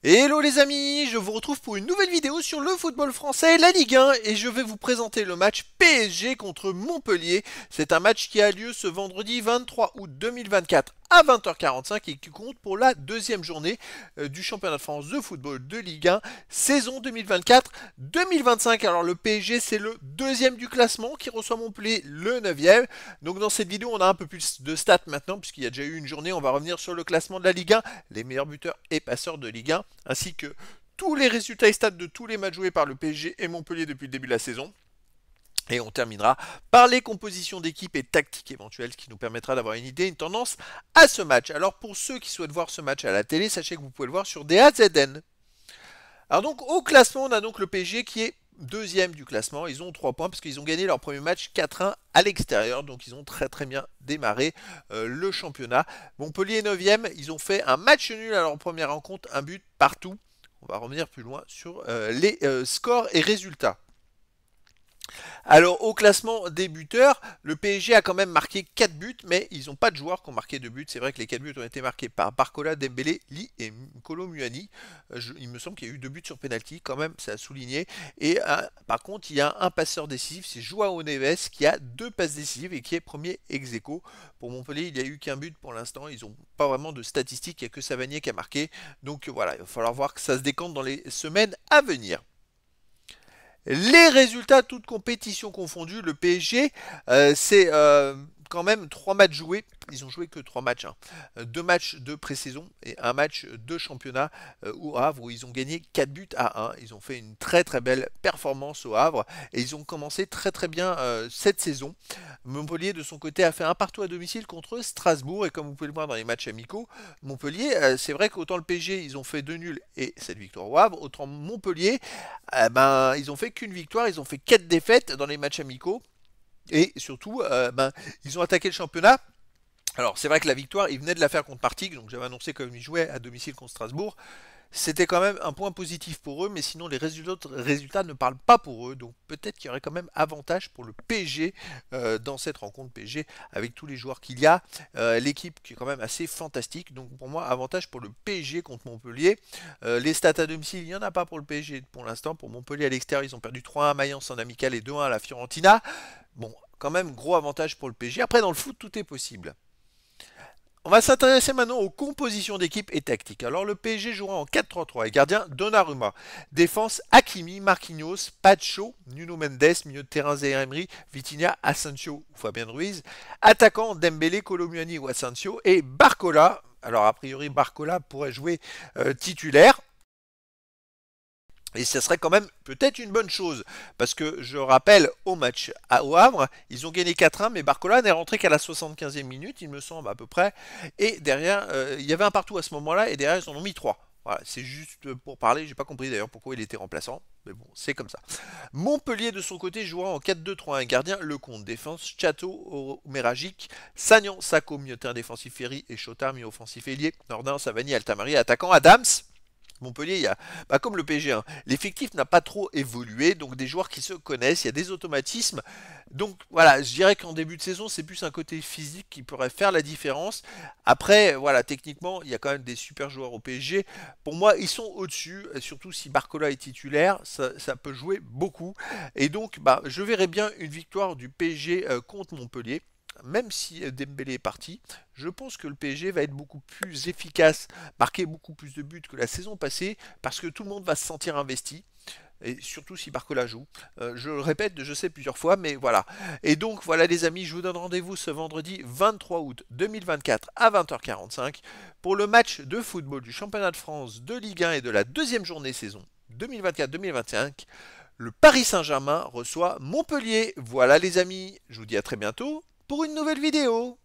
Hello les amis, je vous retrouve pour une nouvelle vidéo sur le football français, la Ligue 1, et je vais vous présenter le match PSG contre Montpellier. C'est un match qui a lieu ce vendredi 23 août 2024 à 20h45 et qui compte pour la deuxième journée du championnat de France de football de Ligue 1, saison 2024-2025. Alors le PSG c'est le deuxième du classement qui reçoit Montpellier le neuvième. Donc dans cette vidéo on a un peu plus de stats maintenant puisqu'il y a déjà eu une journée, on va revenir sur le classement de la Ligue 1, les meilleurs buteurs et passeurs de Ligue 1, ainsi que tous les résultats et stats de tous les matchs joués par le PSG et Montpellier depuis le début de la saison. Et on terminera par les compositions d'équipe et tactiques éventuelles, ce qui nous permettra d'avoir une idée, une tendance à ce match. Alors pour ceux qui souhaitent voir ce match à la télé, sachez que vous pouvez le voir sur DAZN. Alors donc au classement, on a donc le PSG qui est deuxième du classement. Ils ont 3 points parce qu'ils ont gagné leur premier match 4-1 à l'extérieur. Donc ils ont très bien démarré le championnat. Montpellier est 9e. Ils ont fait un match nul à leur première rencontre, un but partout. On va revenir plus loin sur les scores et résultats. Alors au classement des buteurs, le PSG a quand même marqué 4 buts, mais ils n'ont pas de joueurs qui ont marqué 2 buts. C'est vrai que les 4 buts ont été marqués par Barcola, Dembélé, Ly et N'Golo Muani. Il me semble qu'il y a eu 2 buts sur penalty, quand même, c'est à souligner. Et par contre, il y a un passeur décisif, c'est Joao Neves, qui a 2 passes décisives et qui est premier ex aequo. Pour Montpellier, il n'y a eu qu'un but pour l'instant. Ils n'ont pas vraiment de statistiques, il n'y a que Savanier qui a marqué. Donc voilà, il va falloir voir que ça se décante dans les semaines à venir. Les résultats, toutes compétitions confondues, le PSG, c'est quand même 3 matchs joués. Ils ont joué que 3 matchs. 2 matchs de pré-saison et un match de championnat au Havre où ils ont gagné 4 buts à 1. Ils ont fait une très belle performance au Havre et ils ont commencé très bien cette saison. Montpellier de son côté a fait un partout à domicile contre Strasbourg et comme vous pouvez le voir dans les matchs amicaux, Montpellier, c'est vrai qu'autant le PSG ils ont fait 2 nuls et cette victoire au Havre, autant Montpellier, ils ont fait qu'une victoire, ils ont fait 4 défaites dans les matchs amicaux et surtout ils ont attaqué le championnat. Alors c'est vrai que la victoire, ils venaient de la faire contre Martigues, donc j'avais annoncé comme ils jouaient à domicile contre Strasbourg. C'était quand même un point positif pour eux, mais sinon les résultats ne parlent pas pour eux. Donc peut-être qu'il y aurait quand même avantage pour le PSG dans cette rencontre PSG avec tous les joueurs qu'il y a. L'équipe qui est quand même assez fantastique. Donc pour moi, avantage pour le PSG contre Montpellier. Les stats à domicile, il n'y en a pas pour le PSG pour l'instant. Pour Montpellier à l'extérieur, ils ont perdu 3-1 à Mayence en amical et 2-1 à la Fiorentina. Bon, quand même gros avantage pour le PSG. Après, dans le foot, tout est possible. On va s'intéresser maintenant aux compositions d'équipe et tactiques. Alors le PSG jouera en 4-3-3 et gardien Donnarumma. Défense Hakimi, Marquinhos, Pacho, Nuno Mendes, milieu de terrain Zaïre Emery, Vitinha, Asensio ou Fabien Ruiz. Attaquant Dembélé, Kolo Muani ou Asensio et Barcola. Alors a priori Barcola pourrait jouer titulaire. Et ce serait quand même peut-être une bonne chose. Parce que je rappelle au match au Havre, ils ont gagné 4-1, mais Barcola n'est rentré qu'à la 75e minute, il me semble à peu près. Et derrière, il y avait un partout à ce moment-là, et derrière, ils en ont mis 3. Voilà, c'est juste pour parler, j'ai pas compris d'ailleurs pourquoi il était remplaçant, mais bon, c'est comme ça. Montpellier de son côté jouera en 4-2-3-1, gardien Lecomte, défense Chateau, Meragic, Sagnan, Sako, milieu terrain défensif Ferry et Chotard, milieu offensif ailier, Nordin, Savani, Altamari, attaquant Adams. Montpellier, il y a, comme le PSG, hein, l'effectif n'a pas trop évolué, donc des joueurs qui se connaissent, il y a des automatismes. Donc voilà, je dirais qu'en début de saison, c'est plus un côté physique qui pourrait faire la différence. Après, voilà, techniquement, il y a quand même des super joueurs au PSG. Pour moi, ils sont au-dessus, surtout si Barcola est titulaire, ça peut jouer beaucoup. Et donc, je verrais bien une victoire du PSG contre Montpellier. Même si Dembélé est parti, je pense que le PSG va être beaucoup plus efficace, marquer beaucoup plus de buts que la saison passée, parce que tout le monde va se sentir investi. Et surtout si Barcola joue. Je le répète, je sais plusieurs fois, mais voilà. Et donc voilà les amis, je vous donne rendez-vous ce vendredi 23 août 2024 à 20h45 pour le match de football du championnat de France de Ligue 1 et de la deuxième journée saison 2024-2025. Le Paris Saint-Germain reçoit Montpellier. Voilà les amis, je vous dis à très bientôt pour une nouvelle vidéo.